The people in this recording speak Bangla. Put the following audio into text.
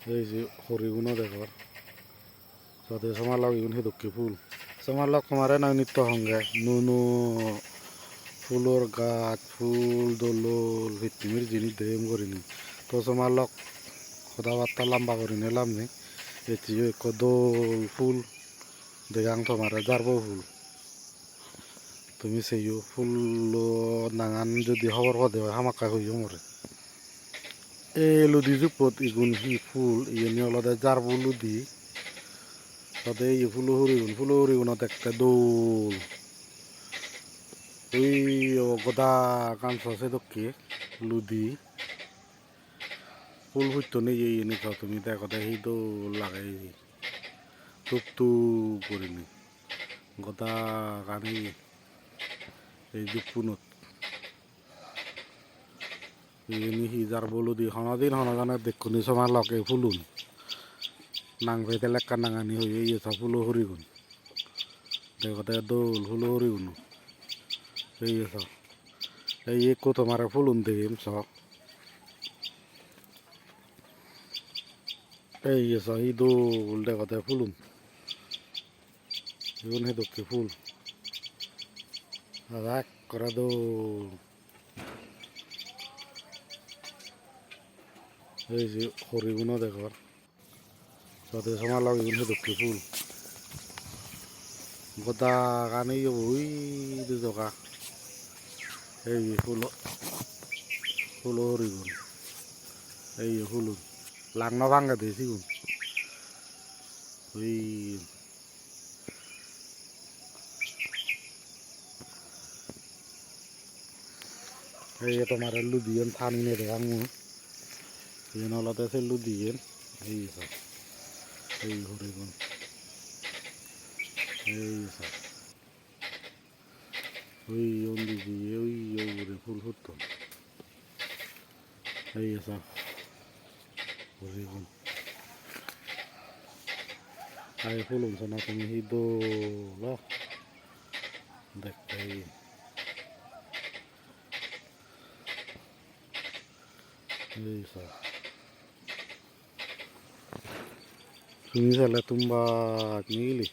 এই যে হরিগুণও দেখো তাতে সমালক ইগুন হেদুকি ফুল সমালক তোমারে না নিত্য সঙ্গে নুনু ফুলর গাছ ফুল দোলল ভিত্তিমির জিনিস দেম করিনি তো সমালক কথাবার্তা লম্বা করে নিলাম নি এটি এক দোল ফুল দেখাং তোমার জারবো ফুল তুমি সেই ফুল নাঙান যদি খবর পদে হামাকা হইও মরে এই লুদি জুপত ইগুন হি ফুল ইয়ে অলদে জারবো লুদি তাতে এই ফুলো হরিগুণত একটা দোল ওই গদা কাঞ্চ আছে দক্ষে লুদি ফুল ফুটতো নেই এই নিছ তুমি দেখো সেই দোল লাগাই টুপ টুপ করিনি গদা কানি এই জুপুনত ইনি সিজাৰ বলুদি হনদিন হনজানে দেখুনি সমাৰ লগে ফুলুন নাংফে তেলেকা নাঙানি হৈ এই ফুলো হৰিগুণ দেখতে দোল ফুলো হৰিগুণ এই এই একো তোমার ফুলুন দেখিম চ এই এই দোল দেখতে ফুলুন ইগুন সেই দক্ষি ফুল এক করে দোল এই যে হরিগুণও দেখর তাতে সমার লগে ইগুন সেই দক্ষি ফুল গদা কানি ওই দুজকা এই ফুল ফুলো হরিগুণ এই ফুলুন লাংনা ভাঙ্গা দিয়েছি গুণ ওই এই তোমার লুদিয়েন থানি নে দেখাং এই নলাতে সে লুদিয়েন এই সব এই হরিগুণ এই সব ওই অন্দিজি ওই ওরে ফুল ফুটতো এই সব হরিগুণ আই ফুলুন না তুমি সেই দোল দেখতে এই সব তুমি চালে ತುಂಬಾ ನೀಲಿ